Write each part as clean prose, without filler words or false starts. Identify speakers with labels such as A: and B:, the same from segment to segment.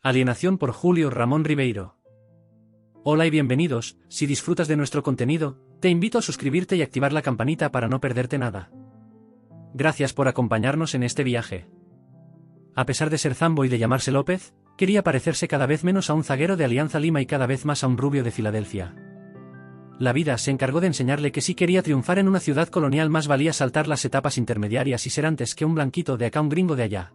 A: Alienación por Julio Ramón Ribeiro. Hola y bienvenidos. Si disfrutas de nuestro contenido, te invito a suscribirte y activar la campanita para no perderte nada. Gracias por acompañarnos en este viaje. A pesar de ser Zambo y de llamarse López, quería parecerse cada vez menos a un zaguero de Alianza Lima y cada vez más a un rubio de Filadelfia. La vida se encargó de enseñarle que si quería triunfar en una ciudad colonial más valía saltar las etapas intermediarias y ser antes que un blanquito de acá un gringo de allá.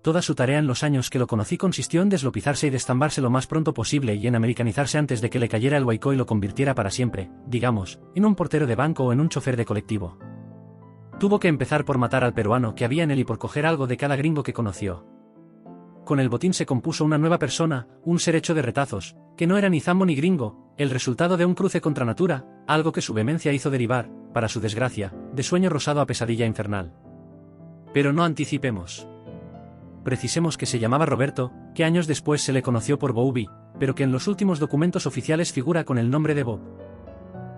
A: Toda su tarea en los años que lo conocí consistió en deslopizarse y destambarse lo más pronto posible y en americanizarse antes de que le cayera el huaico y lo convirtiera para siempre, digamos, en un portero de banco o en un chofer de colectivo. Tuvo que empezar por matar al peruano que había en él y por coger algo de cada gringo que conoció. Con el botín se compuso una nueva persona, un ser hecho de retazos, que no era ni zambo ni gringo, el resultado de un cruce contra natura, algo que su vehemencia hizo derivar, para su desgracia, de sueño rosado a pesadilla infernal. Pero no anticipemos. Precisemos que se llamaba Roberto, que años después se le conoció por Bobby, pero que en los últimos documentos oficiales figura con el nombre de Bob.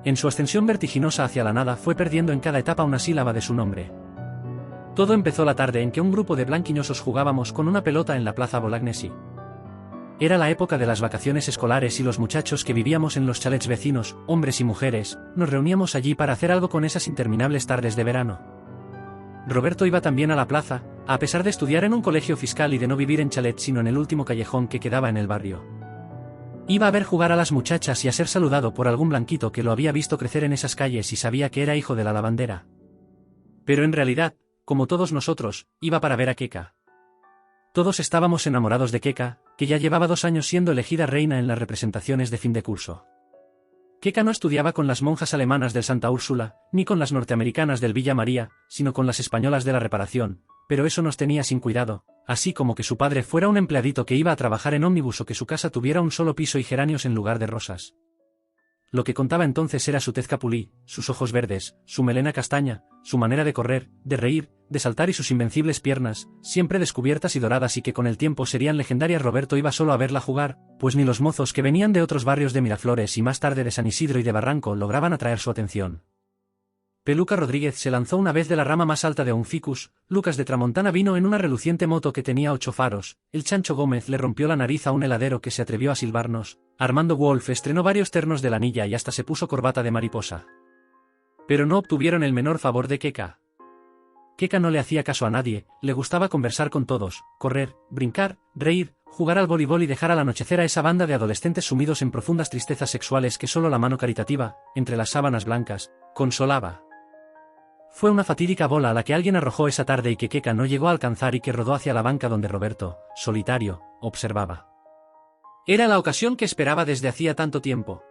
A: En su ascensión vertiginosa hacia la nada fue perdiendo en cada etapa una sílaba de su nombre. Todo empezó la tarde en que un grupo de blanquiñosos jugábamos con una pelota en la plaza Bolognesi. Era la época de las vacaciones escolares y los muchachos que vivíamos en los chalets vecinos, hombres y mujeres, nos reuníamos allí para hacer algo con esas interminables tardes de verano. Roberto iba también a la plaza, a pesar de estudiar en un colegio fiscal y de no vivir en chalet sino en el último callejón que quedaba en el barrio. Iba a ver jugar a las muchachas y a ser saludado por algún blanquito que lo había visto crecer en esas calles y sabía que era hijo de la lavandera. Pero en realidad, como todos nosotros, iba para ver a Keka. Todos estábamos enamorados de Keka, que ya llevaba 2 años siendo elegida reina en las representaciones de fin de curso. Keka no estudiaba con las monjas alemanas del Santa Úrsula, ni con las norteamericanas del Villa María, sino con las españolas de la Reparación, pero eso nos tenía sin cuidado, así como que su padre fuera un empleadito que iba a trabajar en ómnibus o que su casa tuviera un solo piso y geranios en lugar de rosas. Lo que contaba entonces era su tez capulí, sus ojos verdes, su melena castaña, su manera de correr, de reír, de saltar y sus invencibles piernas, siempre descubiertas y doradas y que con el tiempo serían legendarias. Roberto iba solo a verla jugar, pues ni los mozos que venían de otros barrios de Miraflores y más tarde de San Isidro y de Barranco lograban atraer su atención. Peluca Rodríguez se lanzó una vez de la rama más alta de un ficus, Lucas de Tramontana vino en una reluciente moto que tenía 8 faros, el Chancho Gómez le rompió la nariz a un heladero que se atrevió a silbarnos, Armando Wolf estrenó varios ternos de lanilla y hasta se puso corbata de mariposa. Pero no obtuvieron el menor favor de Keka. Keka no le hacía caso a nadie, le gustaba conversar con todos, correr, brincar, reír, jugar al voleibol y dejar al anochecer a esa banda de adolescentes sumidos en profundas tristezas sexuales que solo la mano caritativa, entre las sábanas blancas, consolaba. Fue una fatídica bola a la que alguien arrojó esa tarde y que Keka no llegó a alcanzar y que rodó hacia la banca donde Roberto, solitario, observaba. Era la ocasión que esperaba desde hacía tanto tiempo.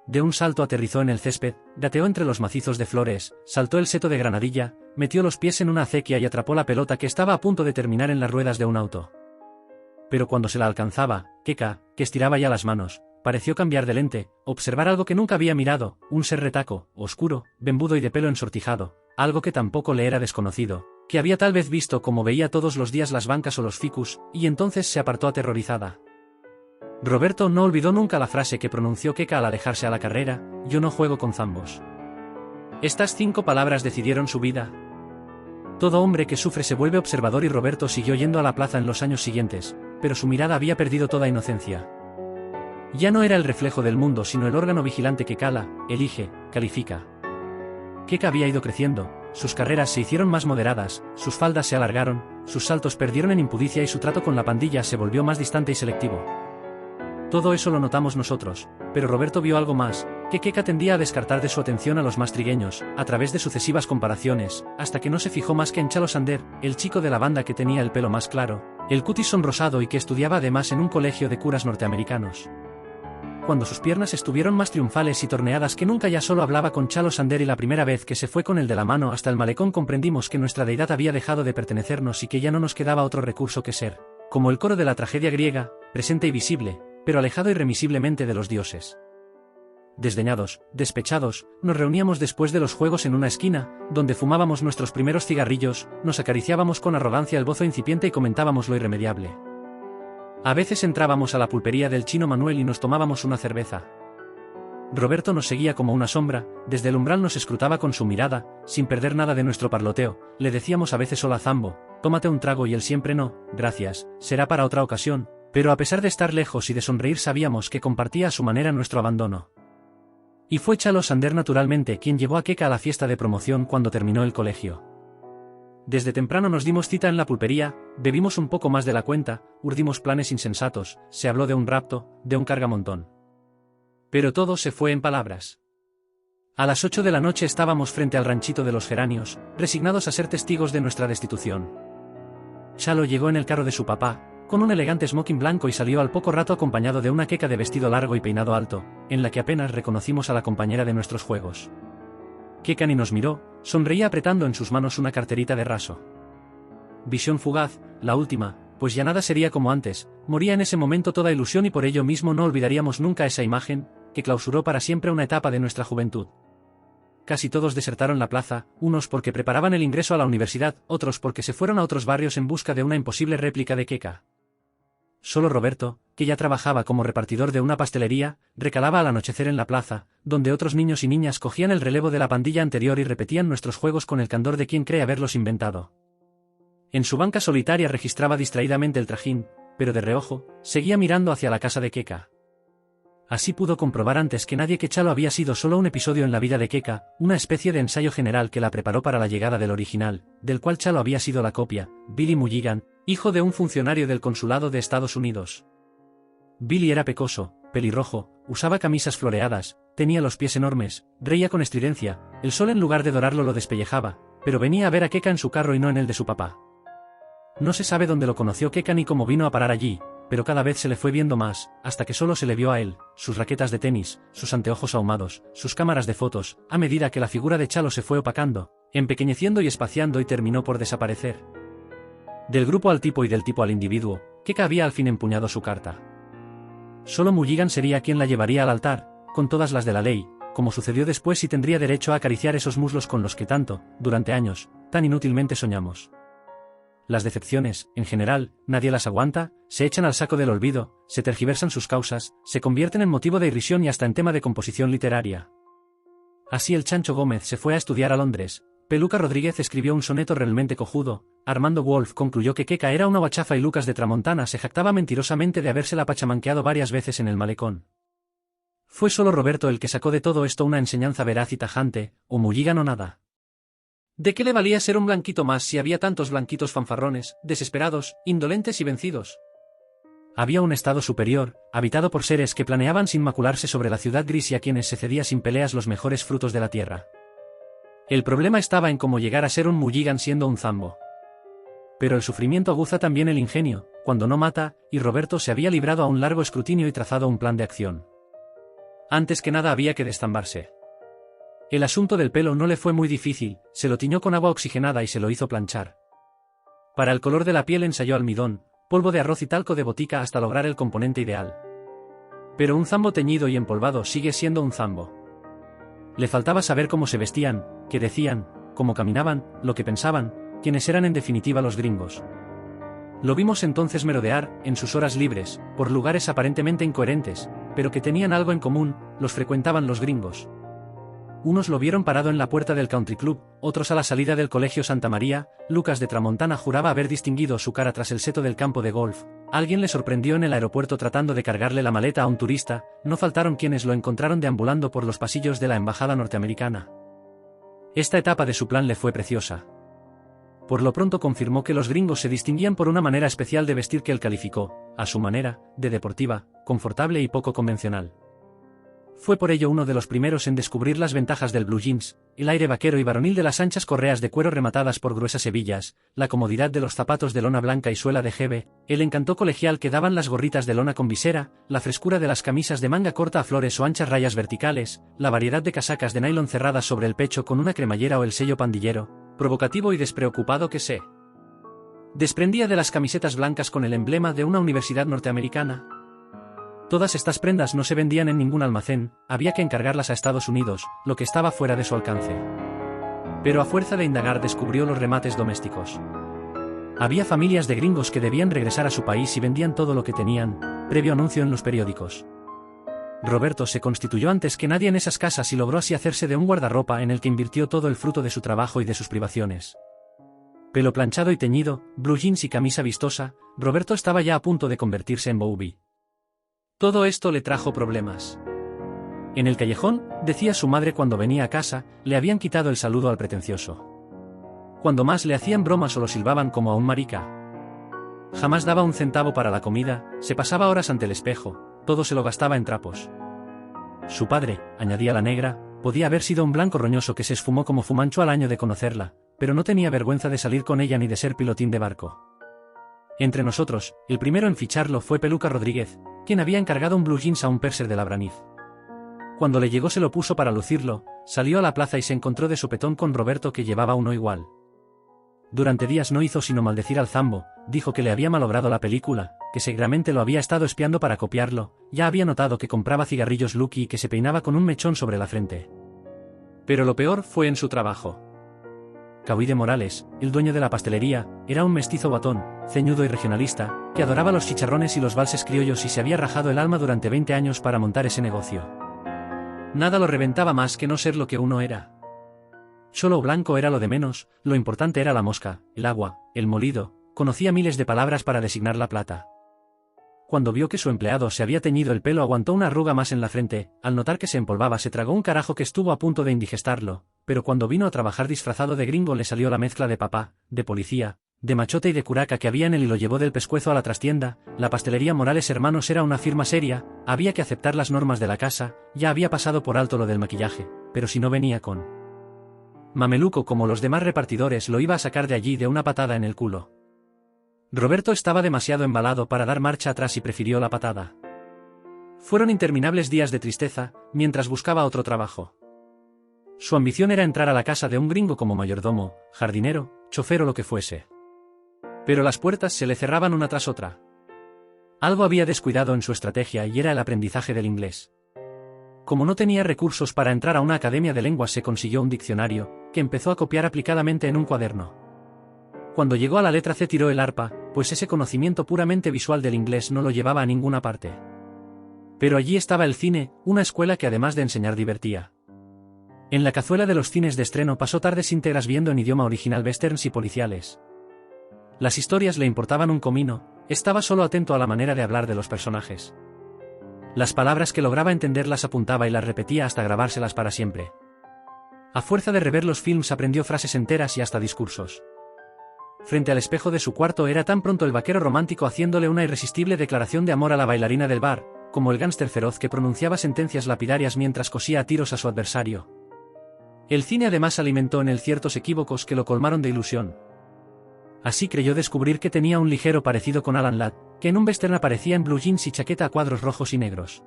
A: De un salto aterrizó en el césped, gateó entre los macizos de flores, saltó el seto de granadilla, metió los pies en una acequia y atrapó la pelota que estaba a punto de terminar en las ruedas de un auto. Pero cuando se la alcanzaba, Keka, que estiraba ya las manos, pareció cambiar de lente, observar algo que nunca había mirado, un ser retaco, oscuro, vembudo y de pelo ensortijado, algo que tampoco le era desconocido, que había tal vez visto como veía todos los días las bancas o los ficus, y entonces se apartó aterrorizada. Roberto no olvidó nunca la frase que pronunció Keka al alejarse a la carrera: yo no juego con zambos. Estas 5 palabras decidieron su vida. Todo hombre que sufre se vuelve observador y Roberto siguió yendo a la plaza en los años siguientes, pero su mirada había perdido toda inocencia. Ya no era el reflejo del mundo sino el órgano vigilante que cala, elige, califica. Keka había ido creciendo, sus carreras se hicieron más moderadas, sus faldas se alargaron, sus saltos perdieron en impudicia y su trato con la pandilla se volvió más distante y selectivo. Todo eso lo notamos nosotros, pero Roberto vio algo más, que Keka tendía a descartar de su atención a los más trigueños, a través de sucesivas comparaciones, hasta que no se fijó más que en Chalo Sander, el chico de la banda que tenía el pelo más claro, el cutis sonrosado y que estudiaba además en un colegio de curas norteamericanos. Cuando sus piernas estuvieron más triunfales y torneadas que nunca, ya solo hablaba con Chalo Sander y la primera vez que se fue con él de la mano hasta el malecón comprendimos que nuestra deidad había dejado de pertenecernos y que ya no nos quedaba otro recurso que ser, como el coro de la tragedia griega, presente y visible, pero alejado irremisiblemente de los dioses. Desdeñados, despechados, nos reuníamos después de los juegos en una esquina, donde fumábamos nuestros primeros cigarrillos, nos acariciábamos con arrogancia el bozo incipiente y comentábamos lo irremediable. A veces entrábamos a la pulpería del Chino Manuel y nos tomábamos una cerveza. Roberto nos seguía como una sombra, desde el umbral nos escrutaba con su mirada, sin perder nada de nuestro parloteo, le decíamos a veces hola Zambo, tómate un trago y él siempre no, gracias, será para otra ocasión, pero a pesar de estar lejos y de sonreír sabíamos que compartía a su manera nuestro abandono. Y fue Chalo Sander naturalmente quien llevó a Keka a la fiesta de promoción cuando terminó el colegio. Desde temprano nos dimos cita en la pulpería, bebimos un poco más de la cuenta, urdimos planes insensatos, se habló de un rapto, de un cargamontón. Pero todo se fue en palabras. A las 8 de la noche estábamos frente al ranchito de los geranios, resignados a ser testigos de nuestra destitución. Chalo llegó en el carro de su papá, con un elegante smoking blanco y salió al poco rato acompañado de una Keka de vestido largo y peinado alto, en la que apenas reconocimos a la compañera de nuestros juegos. Keka ni nos miró, sonreía apretando en sus manos una carterita de raso. Visión fugaz, la última, pues ya nada sería como antes, moría en ese momento toda ilusión y por ello mismo no olvidaríamos nunca esa imagen, que clausuró para siempre una etapa de nuestra juventud. Casi todos desertaron la plaza, unos porque preparaban el ingreso a la universidad, otros porque se fueron a otros barrios en busca de una imposible réplica de Keka. Solo Roberto, que ya trabajaba como repartidor de una pastelería, recalaba al anochecer en la plaza, donde otros niños y niñas cogían el relevo de la pandilla anterior y repetían nuestros juegos con el candor de quien cree haberlos inventado. En su banca solitaria registraba distraídamente el trajín, pero de reojo, seguía mirando hacia la casa de Keka. Así pudo comprobar antes que nadie que Chalo había sido solo un episodio en la vida de Keka, una especie de ensayo general que la preparó para la llegada del original, del cual Chalo había sido la copia, Billy Mulligan, hijo de un funcionario del consulado de Estados Unidos. Billy era pecoso, pelirrojo, usaba camisas floreadas, tenía los pies enormes, reía con estridencia, el sol en lugar de dorarlo lo despellejaba, pero venía a ver a Keka en su carro y no en el de su papá. No se sabe dónde lo conoció Keka ni cómo vino a parar allí, pero cada vez se le fue viendo más, hasta que solo se le vio a él, sus raquetas de tenis, sus anteojos ahumados, sus cámaras de fotos, a medida que la figura de Chalo se fue opacando, empequeñeciendo y espaciando y terminó por desaparecer. Del grupo al tipo y del tipo al individuo, Keka había al fin empuñado su carta. Solo Mulligan sería quien la llevaría al altar, con todas las de la ley, como sucedió después y tendría derecho a acariciar esos muslos con los que tanto, durante años, tan inútilmente soñamos. Las decepciones, en general, nadie las aguanta, se echan al saco del olvido, se tergiversan sus causas, se convierten en motivo de irrisión y hasta en tema de composición literaria. Así el Chancho Gómez se fue a estudiar a Londres, Peluca Rodríguez escribió un soneto realmente cojudo, Armando Wolf concluyó que Keka era una guachafa y Lucas de Tramontana se jactaba mentirosamente de habérsela pachamanqueado varias veces en el malecón. Fue solo Roberto el que sacó de todo esto una enseñanza veraz y tajante, o Mulligan o nada. ¿De qué le valía ser un blanquito más si había tantos blanquitos fanfarrones, desesperados, indolentes y vencidos? Había un estado superior, habitado por seres que planeaban sin macularse sobre la ciudad gris y a quienes se cedía sin peleas los mejores frutos de la tierra. El problema estaba en cómo llegar a ser un Mulligan siendo un zambo. Pero el sufrimiento aguza también el ingenio, cuando no mata, y Roberto se había librado a un largo escrutinio y trazado un plan de acción. Antes que nada había que destambarse. El asunto del pelo no le fue muy difícil, se lo tiñó con agua oxigenada y se lo hizo planchar. Para el color de la piel ensayó almidón, polvo de arroz y talco de botica hasta lograr el componente ideal. Pero un zambo teñido y empolvado sigue siendo un zambo. Le faltaba saber cómo se vestían, qué decían, cómo caminaban, lo que pensaban, quiénes eran en definitiva los gringos. Lo vimos entonces merodear, en sus horas libres, por lugares aparentemente incoherentes, pero que tenían algo en común, los frecuentaban los gringos. Unos lo vieron parado en la puerta del country club, otros a la salida del colegio Santa María. Lucas de Tramontana juraba haber distinguido su cara tras el seto del campo de golf. Alguien le sorprendió en el aeropuerto tratando de cargarle la maleta a un turista, no faltaron quienes lo encontraron deambulando por los pasillos de la embajada norteamericana. Esta etapa de su plan le fue preciosa. Por lo pronto confirmó que los gringos se distinguían por una manera especial de vestir que él calificó, a su manera, de deportiva, confortable y poco convencional. Fue por ello uno de los primeros en descubrir las ventajas del blue jeans, el aire vaquero y varonil de las anchas correas de cuero rematadas por gruesas hebillas, la comodidad de los zapatos de lona blanca y suela de jeve, el encanto colegial que daban las gorritas de lona con visera, la frescura de las camisas de manga corta a flores o anchas rayas verticales, la variedad de casacas de nylon cerradas sobre el pecho con una cremallera o el sello pandillero, provocativo y despreocupado que se desprendía de las camisetas blancas con el emblema de una universidad norteamericana. Todas estas prendas no se vendían en ningún almacén, había que encargarlas a Estados Unidos, lo que estaba fuera de su alcance. Pero a fuerza de indagar descubrió los remates domésticos. Había familias de gringos que debían regresar a su país y vendían todo lo que tenían, previo anuncio en los periódicos. Roberto se constituyó antes que nadie en esas casas y logró así hacerse de un guardarropa en el que invirtió todo el fruto de su trabajo y de sus privaciones. Pelo planchado y teñido, blue jeans y camisa vistosa, Roberto estaba ya a punto de convertirse en Bobby. Todo esto le trajo problemas. En el callejón, decía su madre cuando venía a casa, le habían quitado el saludo al pretencioso. Cuando más le hacían bromas o lo silbaban como a un marica. Jamás daba un centavo para la comida, se pasaba horas ante el espejo, todo se lo gastaba en trapos. Su padre, añadía la negra, podía haber sido un blanco roñoso que se esfumó como Fumanchu al año de conocerla, pero no tenía vergüenza de salir con ella ni de ser pilotín de barco. Entre nosotros, el primero en ficharlo fue Peluca Rodríguez, quien había encargado un blue jeans a un purser de Labranif. Cuando le llegó se lo puso para lucirlo, salió a la plaza y se encontró de sopetón con Roberto que llevaba uno igual. Durante días no hizo sino maldecir al Zambo, dijo que le había malogrado la película, que seguramente lo había estado espiando para copiarlo, ya había notado que compraba cigarrillos Lucky y que se peinaba con un mechón sobre la frente. Pero lo peor fue en su trabajo. Cauide Morales, el dueño de la pastelería, era un mestizo batón, ceñudo y regionalista, que adoraba los chicharrones y los valses criollos y se había rajado el alma durante 20 años para montar ese negocio. Nada lo reventaba más que no ser lo que uno era. Solo blanco era lo de menos, lo importante era la mosca, el agua, el molido, conocía miles de palabras para designar la plata. Cuando vio que su empleado se había teñido el pelo aguantó una arruga más en la frente, al notar que se empolvaba se tragó un carajo que estuvo a punto de indigestarlo, pero cuando vino a trabajar disfrazado de gringo le salió la mezcla de papá, de policía, de machote y de curaca que había en él y lo llevó del pescuezo a la trastienda. La pastelería Morales Hermanos era una firma seria, había que aceptar las normas de la casa, ya había pasado por alto lo del maquillaje, pero si no venía con mameluco como los demás repartidores lo iba a sacar de allí de una patada en el culo. Roberto estaba demasiado embalado para dar marcha atrás y prefirió la patada. Fueron interminables días de tristeza, mientras buscaba otro trabajo. Su ambición era entrar a la casa de un gringo como mayordomo, jardinero, chofer o lo que fuese. Pero las puertas se le cerraban una tras otra. Algo había descuidado en su estrategia y era el aprendizaje del inglés. Como no tenía recursos para entrar a una academia de lenguas se consiguió un diccionario, que empezó a copiar aplicadamente en un cuaderno. Cuando llegó a la letra C tiró el arpa, pues ese conocimiento puramente visual del inglés no lo llevaba a ninguna parte. Pero allí estaba el cine, una escuela que además de enseñar divertía. En la cazuela de los cines de estreno pasó tardes íntegras viendo en idioma original westerns y policiales. Las historias le importaban un comino, estaba solo atento a la manera de hablar de los personajes. Las palabras que lograba entender las apuntaba y las repetía hasta grabárselas para siempre. A fuerza de rever los films aprendió frases enteras y hasta discursos. Frente al espejo de su cuarto era tan pronto el vaquero romántico haciéndole una irresistible declaración de amor a la bailarina del bar, como el gánster feroz que pronunciaba sentencias lapidarias mientras cosía a tiros a su adversario. El cine además alimentó en él ciertos equívocos que lo colmaron de ilusión. Así creyó descubrir que tenía un ligero parecido con Alan Ladd, que en un western aparecía en blue jeans y chaqueta a cuadros rojos y negros.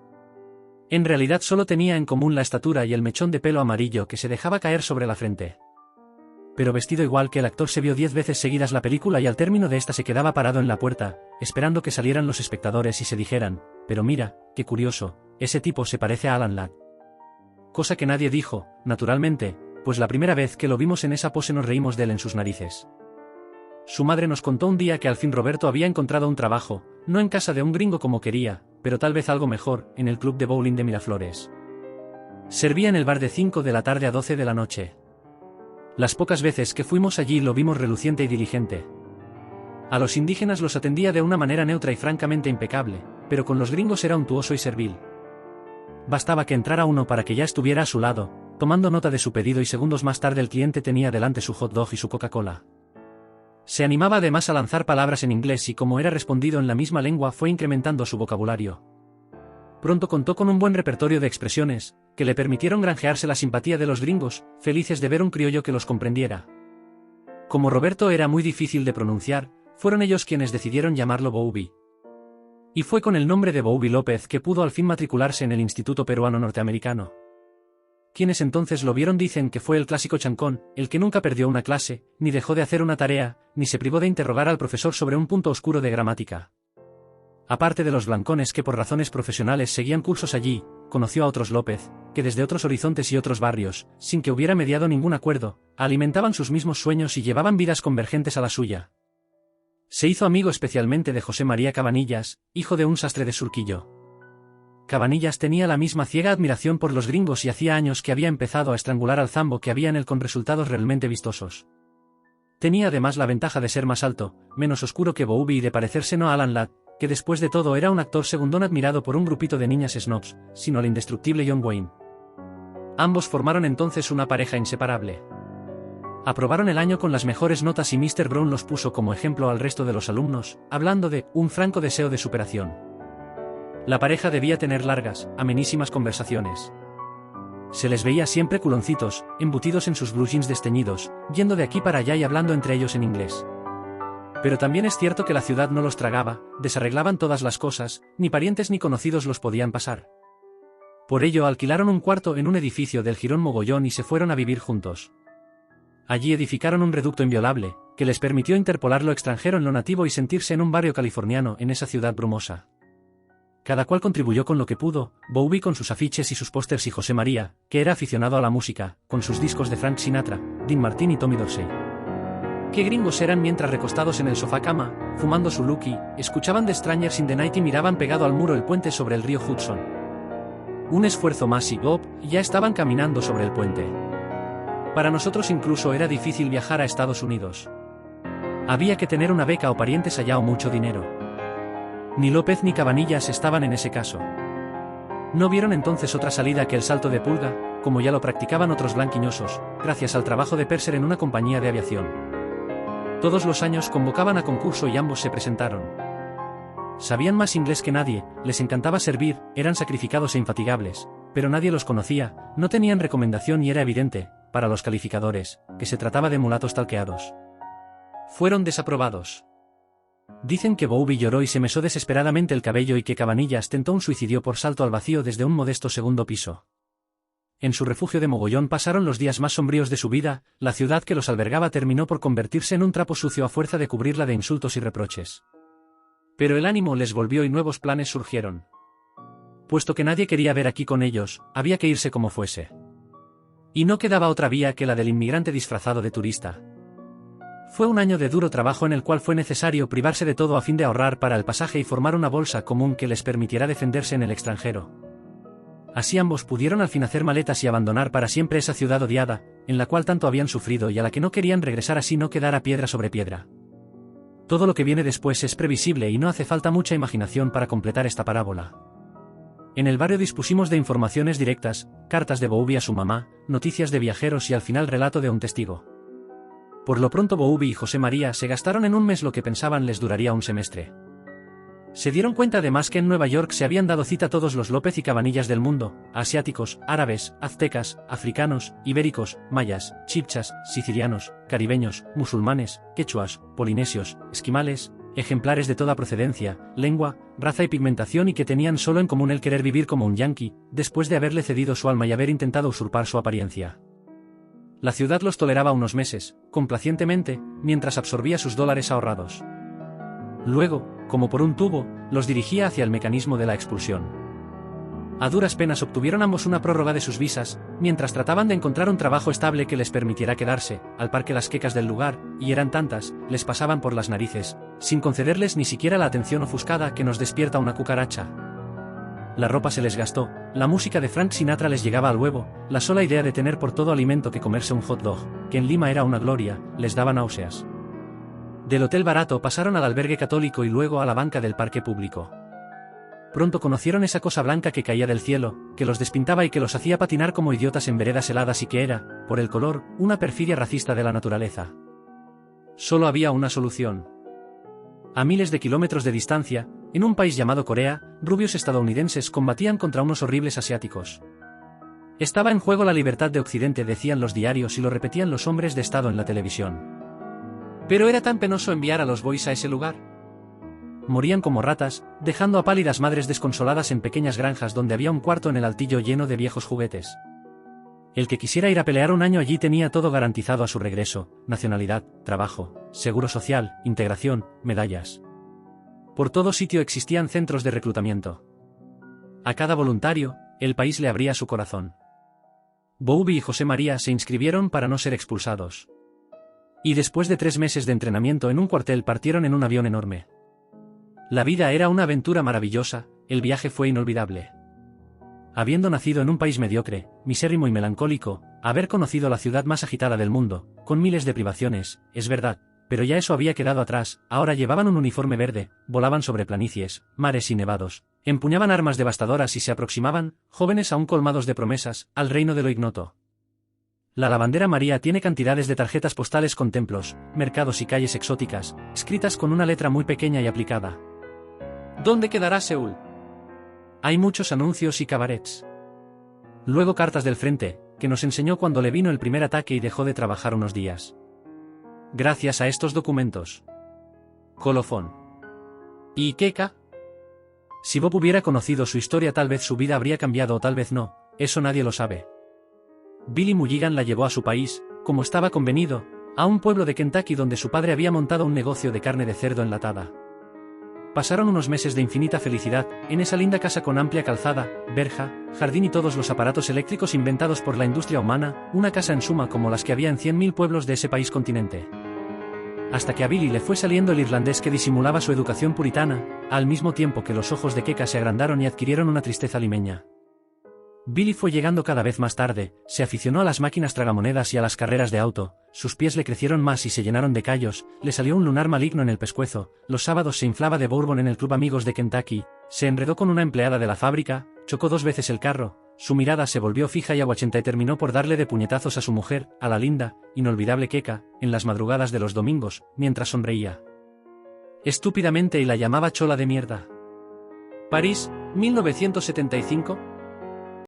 A: En realidad solo tenía en común la estatura y el mechón de pelo amarillo que se dejaba caer sobre la frente. Pero vestido igual que el actor se vio 10 veces seguidas la película y al término de esta se quedaba parado en la puerta, esperando que salieran los espectadores y se dijeran, pero mira, qué curioso, ese tipo se parece a Alan Ladd. Cosa que nadie dijo, naturalmente, pues la primera vez que lo vimos en esa pose nos reímos de él en sus narices. Su madre nos contó un día que al fin Roberto había encontrado un trabajo, no en casa de un gringo como quería, pero tal vez algo mejor, en el club de bowling de Miraflores. Servía en el bar de 5 de la tarde a 12 de la noche. Las pocas veces que fuimos allí lo vimos reluciente y diligente. A los indígenas los atendía de una manera neutra y francamente impecable, pero con los gringos era untuoso y servil. Bastaba que entrara uno para que ya estuviera a su lado, tomando nota de su pedido y segundos más tarde el cliente tenía delante su hot dog y su Coca-Cola. Se animaba además a lanzar palabras en inglés y como era respondido en la misma lengua fue incrementando su vocabulario. Pronto contó con un buen repertorio de expresiones, que le permitieron granjearse la simpatía de los gringos, felices de ver un criollo que los comprendiera. Como Roberto era muy difícil de pronunciar, fueron ellos quienes decidieron llamarlo Bobby. Y fue con el nombre de Bobby López que pudo al fin matricularse en el Instituto Peruano Norteamericano. Quienes entonces lo vieron dicen que fue el clásico chancón, el que nunca perdió una clase, ni dejó de hacer una tarea, ni se privó de interrogar al profesor sobre un punto oscuro de gramática. Aparte de los blancones que por razones profesionales seguían cursos allí, conoció a otros López, que desde otros horizontes y otros barrios, sin que hubiera mediado ningún acuerdo, alimentaban sus mismos sueños y llevaban vidas convergentes a la suya. Se hizo amigo especialmente de José María Cabanillas, hijo de un sastre de Surquillo. Cabanillas tenía la misma ciega admiración por los gringos y hacía años que había empezado a estrangular al Zambo que había en él con resultados realmente vistosos. Tenía además la ventaja de ser más alto, menos oscuro que Bowlby y de parecerse no a Alan Ladd, que después de todo era un actor segundón admirado por un grupito de niñas snobs, sino al indestructible John Wayne. Ambos formaron entonces una pareja inseparable. Aprobaron el año con las mejores notas y Mr. Brown los puso como ejemplo al resto de los alumnos, hablando de un franco deseo de superación. La pareja debía tener largas, amenísimas conversaciones. Se les veía siempre culoncitos, embutidos en sus blue jeans desteñidos, yendo de aquí para allá y hablando entre ellos en inglés. Pero también es cierto que la ciudad no los tragaba, desarreglaban todas las cosas, ni parientes ni conocidos los podían pasar. Por ello alquilaron un cuarto en un edificio del jirón mogollón y se fueron a vivir juntos. Allí edificaron un reducto inviolable, que les permitió interpolar lo extranjero en lo nativo y sentirse en un barrio californiano en esa ciudad brumosa. Cada cual contribuyó con lo que pudo, Bowlby con sus afiches y sus pósters y José María, que era aficionado a la música, con sus discos de Frank Sinatra, Dean Martin y Tommy Dorsey. Qué gringos eran mientras recostados en el sofá cama, fumando su Lucky, escuchaban The Strangers in the Night y miraban pegado al muro el puente sobre el río Hudson. Un esfuerzo más y ya estaban caminando sobre el puente. Para nosotros incluso era difícil viajar a Estados Unidos. Había que tener una beca o parientes allá o mucho dinero. Ni López ni Cabanillas estaban en ese caso. No vieron entonces otra salida que el salto de pulga, como ya lo practicaban otros blanquiñosos, gracias al trabajo de Purser en una compañía de aviación. Todos los años convocaban a concurso y ambos se presentaron. Sabían más inglés que nadie, les encantaba servir, eran sacrificados e infatigables, pero nadie los conocía, no tenían recomendación y era evidente, para los calificadores, que se trataba de mulatos talqueados. Fueron desaprobados. Dicen que Bowlby lloró y se mesó desesperadamente el cabello y que Cabanillas tentó un suicidio por salto al vacío desde un modesto segundo piso. En su refugio de mogollón pasaron los días más sombríos de su vida, la ciudad que los albergaba terminó por convertirse en un trapo sucio a fuerza de cubrirla de insultos y reproches. Pero el ánimo les volvió y nuevos planes surgieron. Puesto que nadie quería ver aquí con ellos, había que irse como fuese. Y no quedaba otra vía que la del inmigrante disfrazado de turista. Fue un año de duro trabajo en el cual fue necesario privarse de todo a fin de ahorrar para el pasaje y formar una bolsa común que les permitiera defenderse en el extranjero. Así ambos pudieron al fin hacer maletas y abandonar para siempre esa ciudad odiada, en la cual tanto habían sufrido y a la que no querían regresar así no quedara piedra sobre piedra. Todo lo que viene después es previsible y no hace falta mucha imaginación para completar esta parábola. En el barrio dispusimos de informaciones directas, cartas de Bowlby a su mamá, noticias de viajeros y al final relato de un testigo. Por lo pronto Bowlby y José María se gastaron en un mes lo que pensaban les duraría un semestre. Se dieron cuenta además que en Nueva York se habían dado cita todos los López y Cabanillas del mundo, asiáticos, árabes, aztecas, africanos, ibéricos, mayas, chibchas, sicilianos, caribeños, musulmanes, quechuas, polinesios, esquimales, ejemplares de toda procedencia, lengua, raza y pigmentación y que tenían solo en común el querer vivir como un yanqui, después de haberle cedido su alma y haber intentado usurpar su apariencia. La ciudad los toleraba unos meses, complacientemente, mientras absorbía sus dólares ahorrados. Luego, como por un tubo, los dirigía hacia el mecanismo de la expulsión. A duras penas obtuvieron ambos una prórroga de sus visas, mientras trataban de encontrar un trabajo estable que les permitiera quedarse, al par que las quecas del lugar, y eran tantas, les pasaban por las narices, sin concederles ni siquiera la atención ofuscada que nos despierta una cucaracha. La ropa se les gastó, la música de Frank Sinatra les llegaba al huevo, la sola idea de tener por todo alimento que comerse un hot dog, que en Lima era una gloria, les daba náuseas. Del hotel barato pasaron al albergue católico y luego a la banca del parque público. Pronto conocieron esa cosa blanca que caía del cielo, que los despintaba y que los hacía patinar como idiotas en veredas heladas y que era, por el color, una perfidia racista de la naturaleza. Solo había una solución. A miles de kilómetros de distancia, en un país llamado Corea, rubios estadounidenses combatían contra unos horribles asiáticos. Estaba en juego la libertad de Occidente, decían los diarios y lo repetían los hombres de Estado en la televisión. Pero era tan penoso enviar a los boys a ese lugar. Morían como ratas, dejando a pálidas madres desconsoladas en pequeñas granjas donde había un cuarto en el altillo lleno de viejos juguetes. El que quisiera ir a pelear un año allí tenía todo garantizado a su regreso: nacionalidad, trabajo, seguro social, integración, medallas. Por todo sitio existían centros de reclutamiento. A cada voluntario, el país le abría su corazón. Bowlby y José María se inscribieron para no ser expulsados. Y después de 3 meses de entrenamiento en un cuartel partieron en un avión enorme. La vida era una aventura maravillosa, el viaje fue inolvidable. Habiendo nacido en un país mediocre, misérrimo y melancólico, haber conocido la ciudad más agitada del mundo, con miles de privaciones, es verdad, pero ya eso había quedado atrás. Ahora llevaban un uniforme verde, volaban sobre planicies, mares y nevados, empuñaban armas devastadoras y se aproximaban, jóvenes aún colmados de promesas, al reino de lo ignoto. La lavandera María tiene cantidades de tarjetas postales con templos, mercados y calles exóticas, escritas con una letra muy pequeña y aplicada. ¿Dónde quedará Seúl? Hay muchos anuncios y cabarets. Luego cartas del frente, que nos enseñó cuando le vino el primer ataque y dejó de trabajar unos días. Gracias a estos documentos. Colofón. ¿Y Keka? Si Bob hubiera conocido su historia, tal vez su vida habría cambiado o tal vez no, eso nadie lo sabe. Billy Mulligan la llevó a su país, como estaba convenido, a un pueblo de Kentucky donde su padre había montado un negocio de carne de cerdo enlatada. Pasaron unos meses de infinita felicidad, en esa linda casa con amplia calzada, verja, jardín y todos los aparatos eléctricos inventados por la industria humana, una casa en suma como las que había en 100.000 pueblos de ese país continente. Hasta que a Billy le fue saliendo el irlandés que disimulaba su educación puritana, al mismo tiempo que los ojos de Keka se agrandaron y adquirieron una tristeza limeña. Billy fue llegando cada vez más tarde, se aficionó a las máquinas tragamonedas y a las carreras de auto, sus pies le crecieron más y se llenaron de callos, le salió un lunar maligno en el pescuezo, los sábados se inflaba de bourbon en el club Amigos de Kentucky, se enredó con una empleada de la fábrica, chocó 2 veces el carro, su mirada se volvió fija y aguachenta y terminó por darle de puñetazos a su mujer, a la linda, inolvidable Keka, en las madrugadas de los domingos, mientras sonreía estúpidamente y la llamaba chola de mierda. París, 1975.